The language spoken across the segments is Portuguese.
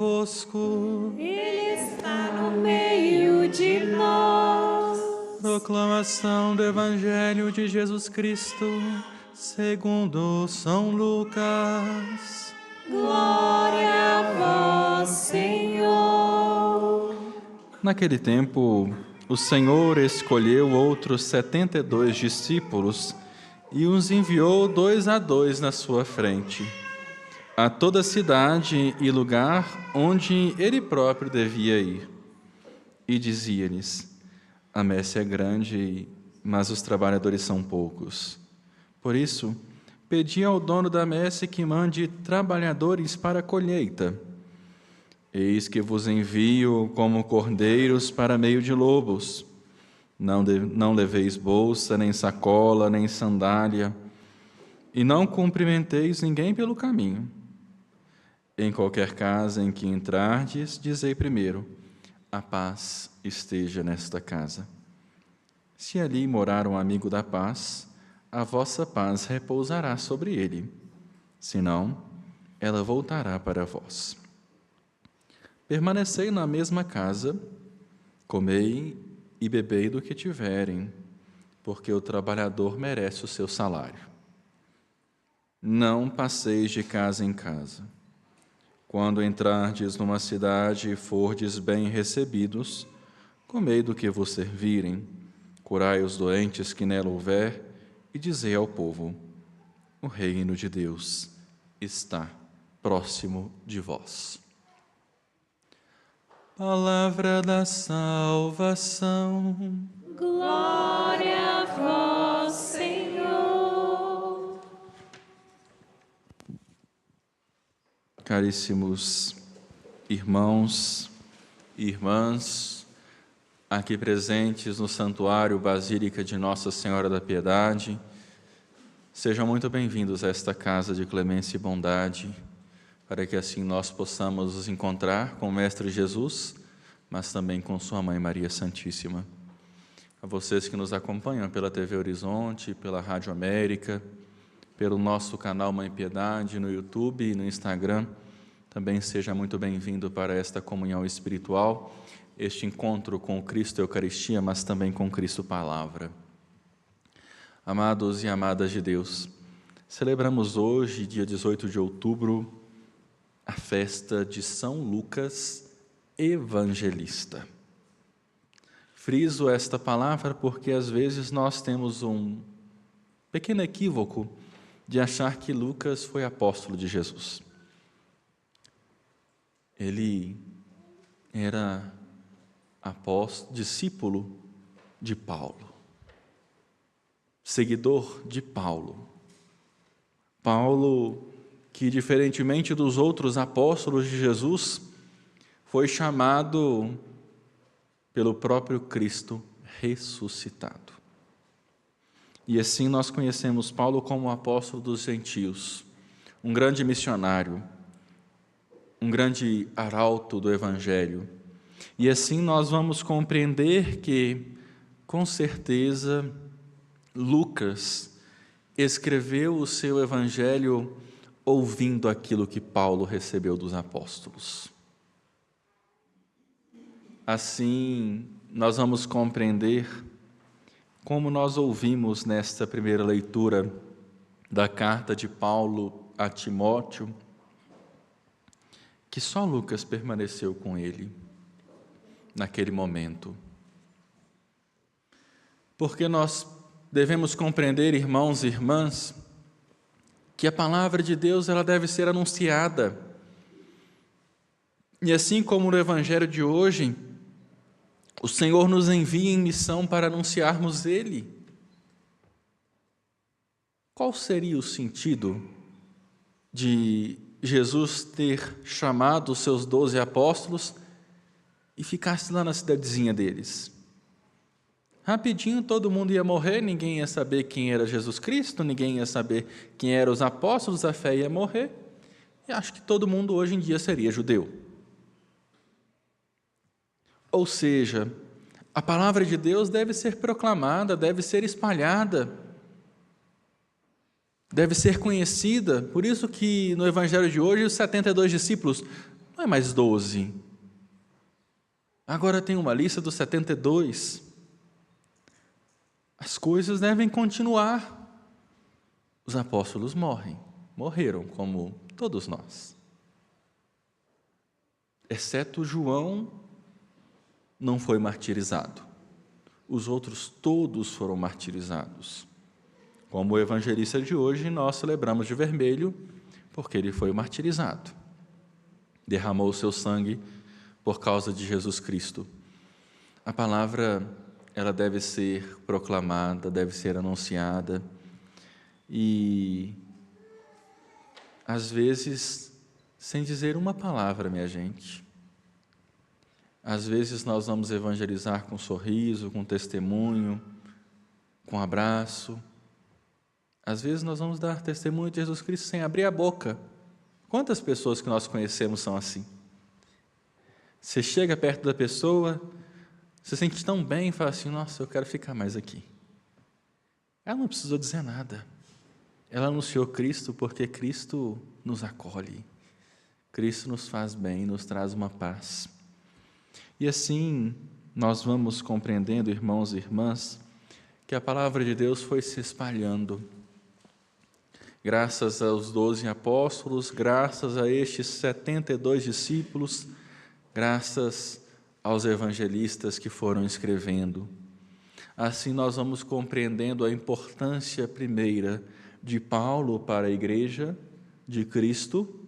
Convosco. Ele está no meio de nós. Proclamação do Evangelho de Jesus Cristo, segundo São Lucas. Glória a vós, Senhor. Naquele tempo, o Senhor escolheu outros 72 discípulos e os enviou 2 a 2 na sua frente, a toda cidade e lugar onde ele próprio devia ir. E dizia-lhes: a messe é grande, mas os trabalhadores são poucos. Por isso, pedi ao dono da messe que mande trabalhadores para a colheita. Eis que vos envio como cordeiros para meio de lobos. Não leveis bolsa, nem sacola, nem sandália, e não cumprimenteis ninguém pelo caminho. Em qualquer casa em que entrardes, dizei primeiro: a paz esteja nesta casa. Se ali morar um amigo da paz, a vossa paz repousará sobre ele. Senão, ela voltará para vós. Permanecei na mesma casa, comei e bebei do que tiverem, porque o trabalhador merece o seu salário. Não passeis de casa em casa. Quando entrardes numa cidade e fordes bem recebidos, comei do que vos servirem, curai os doentes que nela houver, e dizei ao povo: o reino de Deus está próximo de vós. Palavra da salvação. Glória a vós, Senhor. Caríssimos irmãos e irmãs, aqui presentes no Santuário Basílica de Nossa Senhora da Piedade, sejam muito bem-vindos a esta casa de clemência e bondade, para que assim nós possamos nos encontrar com o Mestre Jesus, mas também com sua Mãe Maria Santíssima. A vocês que nos acompanham pela TV Horizonte, pela Rádio América, pelo nosso canal Mãe Piedade no YouTube e no Instagram, também seja muito bem-vindo para esta comunhão espiritual, este encontro com o Cristo Eucaristia, mas também com Cristo Palavra. Amados e amadas de Deus, celebramos hoje, dia 18 de outubro, a festa de São Lucas Evangelista. Friso esta palavra porque às vezes nós temos um pequeno equívoco de achar que Lucas foi apóstolo de Jesus. Ele era discípulo de Paulo, seguidor de Paulo. Paulo, que diferentemente dos outros apóstolos de Jesus, foi chamado pelo próprio Cristo ressuscitado. E assim nós conhecemos Paulo como o apóstolo dos gentios, um grande missionário, um grande arauto do Evangelho. E assim nós vamos compreender que, com certeza, Lucas escreveu o seu Evangelho ouvindo aquilo que Paulo recebeu dos apóstolos. Assim, nós vamos compreender como nós ouvimos nesta primeira leitura da carta de Paulo a Timóteo, que só Lucas permaneceu com ele naquele momento. Porque nós devemos compreender, irmãos e irmãs, que a palavra de Deus ela deve ser anunciada. E assim como no Evangelho de hoje, o Senhor nos envia em missão para anunciarmos Ele. Qual seria o sentido de Jesus ter chamado os seus 12 apóstolos e ficasse lá na cidadezinha deles? Rapidinho todo mundo ia morrer, ninguém ia saber quem era Jesus Cristo, ninguém ia saber quem eram os apóstolos, a fé ia morrer, e acho que todo mundo hoje em dia seria judeu. Ou seja, a palavra de Deus deve ser proclamada, deve ser espalhada, deve ser conhecida. Por isso que no Evangelho de hoje os 72 discípulos Não é mais 12. Agora tem uma lista dos 72. As coisas devem continuar. Os apóstolos morreram como todos nós. Exceto João, não foi martirizado. Os outros todos foram martirizados. Como o evangelista de hoje, nós celebramos de vermelho, porque ele foi martirizado. Derramou o seu sangue por causa de Jesus Cristo. A palavra, ela deve ser proclamada, deve ser anunciada, e às vezes sem dizer uma palavra, minha gente. Às vezes nós vamos evangelizar com sorriso, com testemunho, com abraço. Às vezes nós vamos dar testemunho de Jesus Cristo sem abrir a boca. Quantas pessoas que nós conhecemos são assim? Você chega perto da pessoa, se sente tão bem e fala assim, nossa, eu quero ficar mais aqui. Ela não precisou dizer nada. Ela anunciou Cristo porque Cristo nos acolhe. Cristo nos faz bem, nos traz uma paz. E assim nós vamos compreendendo, irmãos e irmãs, que a palavra de Deus foi se espalhando. Graças aos 12 apóstolos, graças a estes 72 discípulos, graças aos evangelistas que foram escrevendo. Assim nós vamos compreendendo a importância primeira de Paulo para a igreja de Cristo,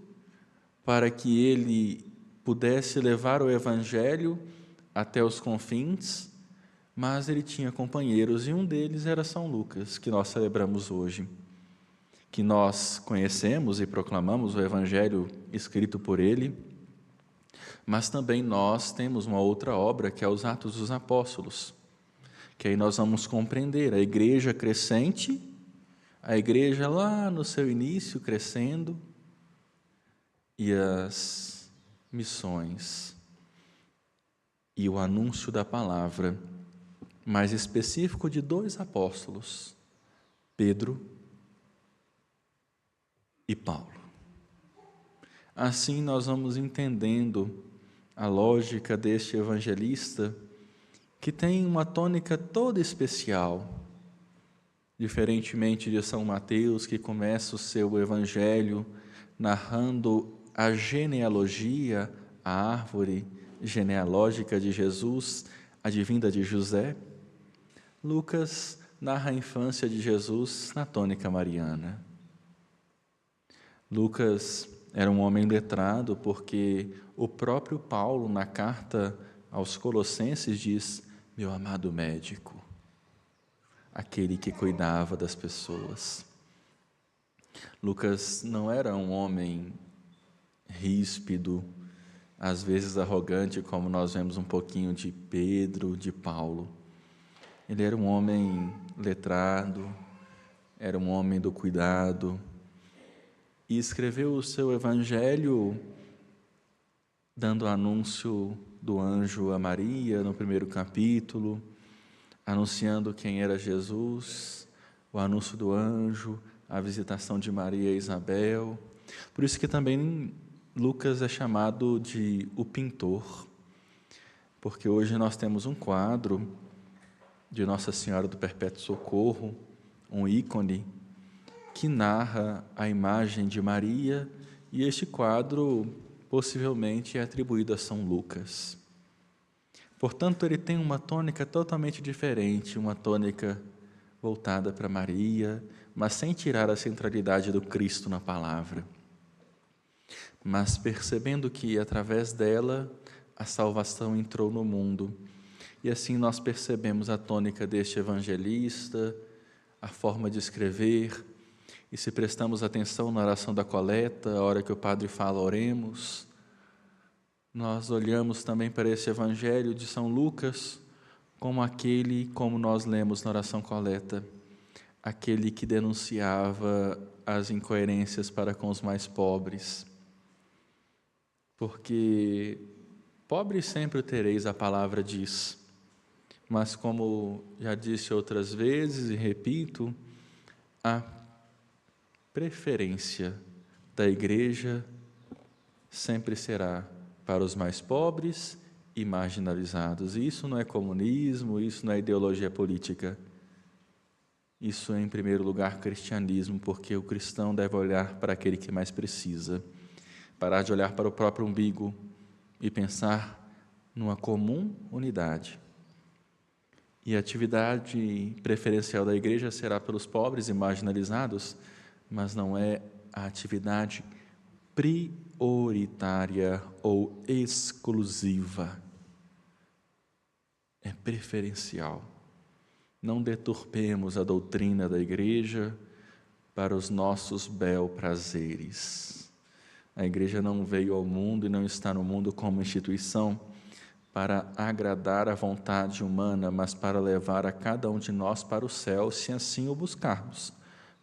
para que ele pudesse levar o evangelho até os confins, mas ele tinha companheiros, e um deles era São Lucas, que nós celebramos hoje, que nós conhecemos e proclamamos o evangelho escrito por ele, mas também nós temos uma outra obra, que é os Atos dos Apóstolos, que aí nós vamos compreender a igreja crescente, a igreja lá no seu início crescendo, e as missões, e o anúncio da palavra, mais específico de 2 apóstolos, Pedro e Paulo. Assim nós vamos entendendo a lógica deste evangelista, que tem uma tônica toda especial, diferentemente de São Mateus, que começa o seu evangelho narrando a genealogia, a árvore genealógica de Jesus, advinda de José. Lucas narra a infância de Jesus na tônica mariana. Lucas era um homem letrado, porque o próprio Paulo, na carta aos Colossenses, diz: meu amado médico, aquele que cuidava das pessoas. Lucas não era um homem ríspido, às vezes arrogante, como nós vemos um pouquinho de Pedro, de Paulo. Ele era um homem letrado, era um homem do cuidado, e escreveu o seu evangelho dando anúncio do anjo a Maria no primeiro capítulo, anunciando quem era Jesus, o anúncio do anjo, a visitação de Maria e Isabel. Por isso que também Lucas é chamado de o pintor, porque hoje nós temos um quadro de Nossa Senhora do Perpétuo Socorro, um ícone, que narra a imagem de Maria, e este quadro possivelmente é atribuído a São Lucas. Portanto, ele tem uma tônica totalmente diferente, uma tônica voltada para Maria, mas sem tirar a centralidade do Cristo na palavra. Mas percebendo que, através dela, a salvação entrou no mundo. E assim nós percebemos a tônica deste evangelista, a forma de escrever, e se prestamos atenção na oração da coleta, a hora que o padre fala, oremos, nós olhamos também para esse evangelho de São Lucas, como nós lemos na oração coleta, aquele que denunciava as incoerências para com os mais pobres. Porque pobres sempre o tereis, a palavra diz, mas como já disse outras vezes e repito, a preferência da igreja sempre será para os mais pobres e marginalizados. E isso não é comunismo, isso não é ideologia política. Isso é, em primeiro lugar, cristianismo, porque o cristão deve olhar para aquele que mais precisa, parar de olhar para o próprio umbigo e pensar numa comum unidade. E a atividade preferencial da igreja será pelos pobres e marginalizados, mas não é a atividade prioritária ou exclusiva. É preferencial. Não deturpemos a doutrina da igreja para os nossos bel prazeres. A igreja não veio ao mundo e não está no mundo como instituição para agradar a vontade humana, mas para levar a cada um de nós para o céu, se assim o buscarmos.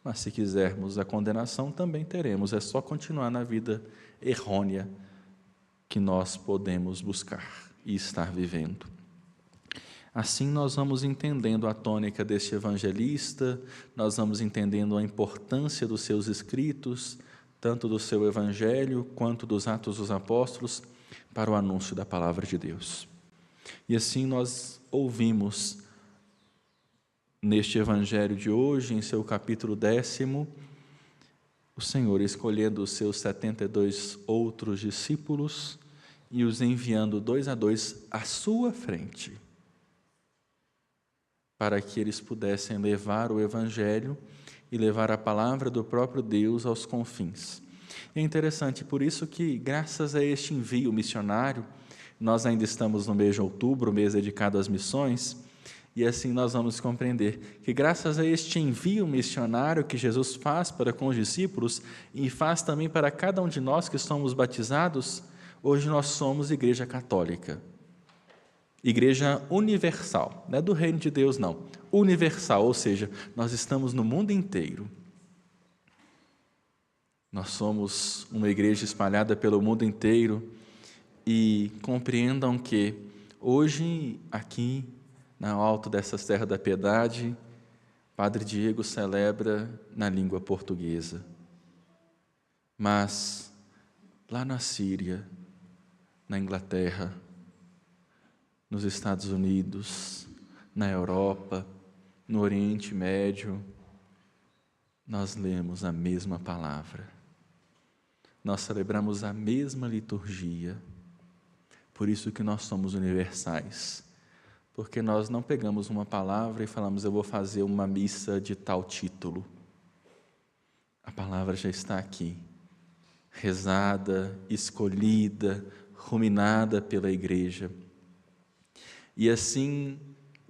Mas se quisermos a condenação, também teremos, é só continuar na vida errônea que nós podemos buscar e estar vivendo. Assim nós vamos entendendo a tônica deste evangelista, nós vamos entendendo a importância dos seus escritos, tanto do seu evangelho quanto dos Atos dos Apóstolos, para o anúncio da palavra de Deus. E assim nós ouvimos neste evangelho de hoje, em seu capítulo 10º, o Senhor escolhendo os seus 72 outros discípulos e os enviando 2 a 2 à sua frente, para que eles pudessem levar o evangelho e levar a palavra do próprio Deus aos confins. É interessante, por isso que, graças a este envio missionário, nós ainda estamos no mês de outubro, mês dedicado às missões, e assim nós vamos compreender que, graças a este envio missionário que Jesus faz para com os discípulos e faz também para cada um de nós que somos batizados, hoje nós somos Igreja Católica. Igreja universal, não é do reino de Deus não, universal, ou seja, nós estamos no mundo inteiro. Nós somos uma igreja espalhada pelo mundo inteiro e compreendam que hoje aqui no alto dessas terras da piedade, Padre Diego celebra na língua portuguesa, mas lá na Síria, na Inglaterra, nos Estados Unidos, na Europa, no Oriente Médio, nós lemos a mesma palavra, nós celebramos a mesma liturgia, por isso que nós somos universais, porque nós não pegamos uma palavra e falamos, eu vou fazer uma missa de tal título. A palavra já está aqui, rezada, escolhida, ruminada pela igreja. E assim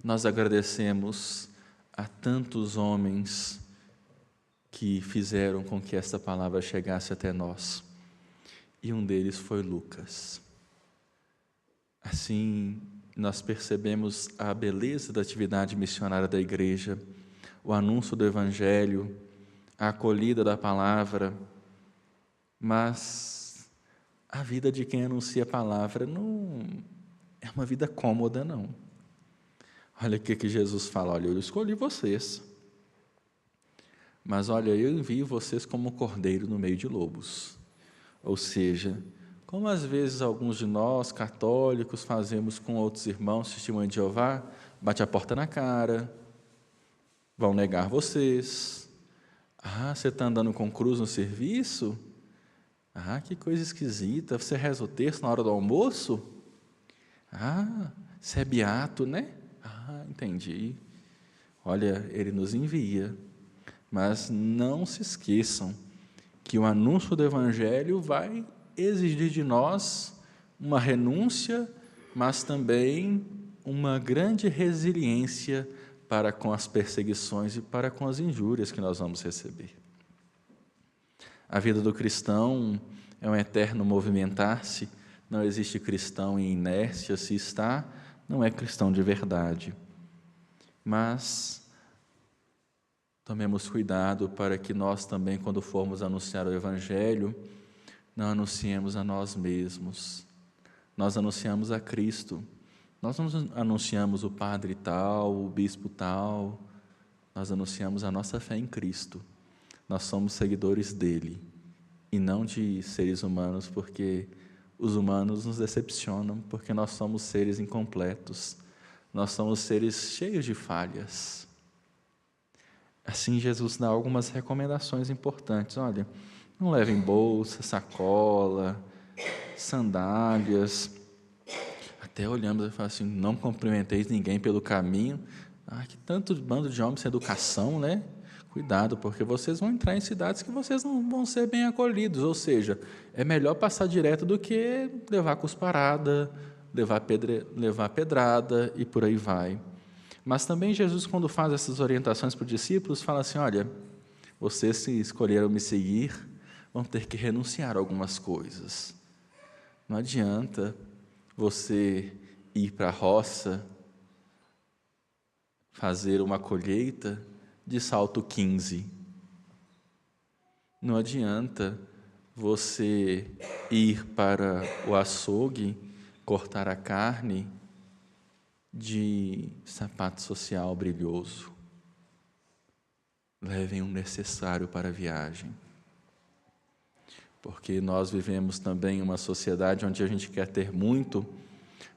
nós agradecemos a tantos homens que fizeram com que esta palavra chegasse até nós. E um deles foi Lucas. Assim, nós percebemos a beleza da atividade missionária da igreja, o anúncio do evangelho, a acolhida da palavra, mas a vida de quem anuncia a palavra não é uma vida cômoda, não. Olha o que Jesus fala, olha, eu escolhi vocês, mas olha, eu envio vocês como cordeiro no meio de lobos. Ou seja, como às vezes alguns de nós, católicos, fazemos com outros irmãos, testemunhas de Jeová, bate a porta na cara, vão negar vocês. Ah, você está andando com cruz no serviço? Ah, que coisa esquisita, você reza o texto na hora do almoço? Ah, você é beato, né? Ah, entendi. Olha, ele nos envia, mas não se esqueçam que o anúncio do Evangelho vai exigir de nós uma renúncia, mas também uma grande resiliência para com as perseguições e para com as injúrias que nós vamos receber. A vida do cristão é um eterno movimentar-se, não existe cristão em inércia, se está, não é cristão de verdade. Mas tomemos cuidado para que nós também, quando formos anunciar o Evangelho, não anunciemos a nós mesmos, nós anunciamos a Cristo, nós não anunciamos o padre tal, o bispo tal, nós anunciamos a nossa fé em Cristo, nós somos seguidores dele, e não de seres humanos, porque Os humanos nos decepcionam porque nós somos seres incompletos, nós somos seres cheios de falhas. Assim, Jesus dá algumas recomendações importantes. Olha, não levem bolsa, sacola, sandálias. Até olhamos e falamos assim, não cumprimenteis ninguém pelo caminho. Que tanto bando de homens sem educação, né? Cuidado, porque vocês vão entrar em cidades que vocês não vão ser bem acolhidos. Ou seja, é melhor passar direto do que levar cusparada, levar pedrada e por aí vai. Mas também Jesus, quando faz essas orientações para os discípulos, fala assim, olha, vocês, se escolheram me seguir, vão ter que renunciar a algumas coisas. Não adianta você ir para a roça, fazer uma colheita de salto 15. Não adianta você ir para o açougue, cortar a carne de sapato social brilhoso. Levem o necessário para a viagem. Porque nós vivemos também uma sociedade onde a gente quer ter muito,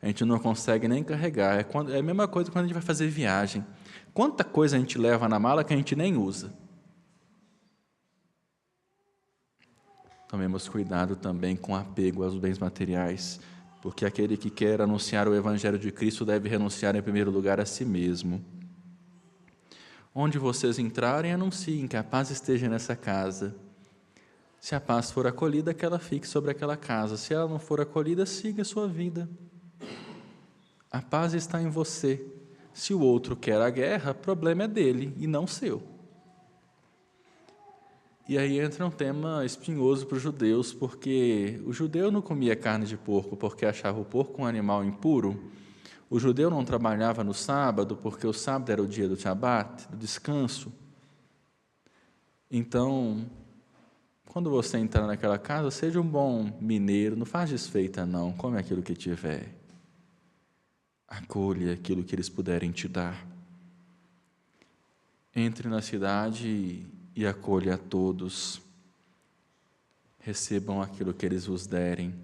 a gente não consegue nem carregar. É a mesma coisa quando a gente vai fazer viagem. Quanta coisa a gente leva na mala que a gente nem usa. Tomemos cuidado também com apego aos bens materiais, porque aquele que quer anunciar o Evangelho de Cristo deve renunciar em primeiro lugar a si mesmo. Onde vocês entrarem, anunciem que a paz esteja nessa casa. Se a paz for acolhida, que ela fique sobre aquela casa. Se ela não for acolhida, siga a sua vida. A paz está em você. Se o outro quer a guerra, o problema é dele e não seu. E aí entra um tema espinhoso para os judeus, porque o judeu não comia carne de porco porque achava o porco um animal impuro. O judeu não trabalhava no sábado porque o sábado era o dia do Shabat, do descanso. Então, quando você entrar naquela casa, seja um bom mineiro, não faz desfeita não, come aquilo que tiver. Acolha aquilo que eles puderem te dar. Entre na cidade e acolha a todos. Recebam aquilo que eles vos derem.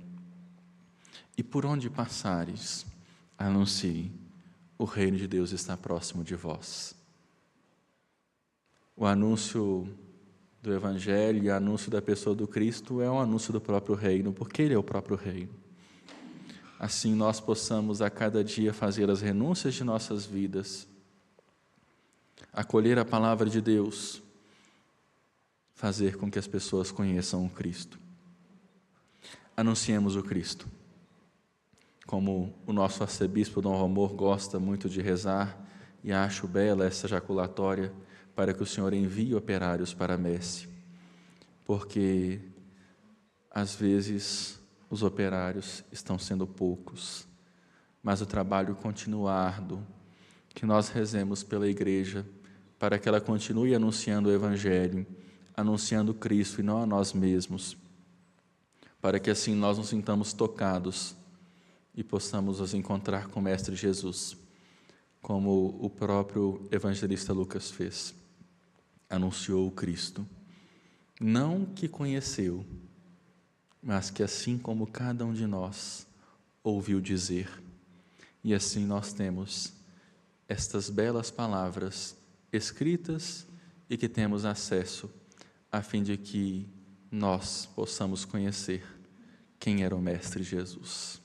E por onde passares, anuncie, o reino de Deus está próximo de vós. O anúncio do Evangelho e o anúncio da pessoa do Cristo é um anúncio do próprio reino, porque Ele é o próprio reino. Assim nós possamos a cada dia fazer as renúncias de nossas vidas, acolher a palavra de Deus, fazer com que as pessoas conheçam o Cristo. Anunciemos o Cristo. Como o nosso arcebispo Dom Romor gosta muito de rezar, e acho bela essa jaculatória, para que o Senhor envie operários para a messe, porque às vezes os operários estão sendo poucos, mas o trabalho continua árduo. Que nós rezemos pela igreja, para que ela continue anunciando o Evangelho, anunciando Cristo e não a nós mesmos, para que assim nós nos sintamos tocados e possamos nos encontrar com o Mestre Jesus, como o próprio evangelista Lucas fez. Anunciou o Cristo, não que conheceu, mas que assim como cada um de nós ouviu dizer. E assim nós temos estas belas palavras escritas e que temos acesso, a fim de que nós possamos conhecer quem era o Mestre Jesus.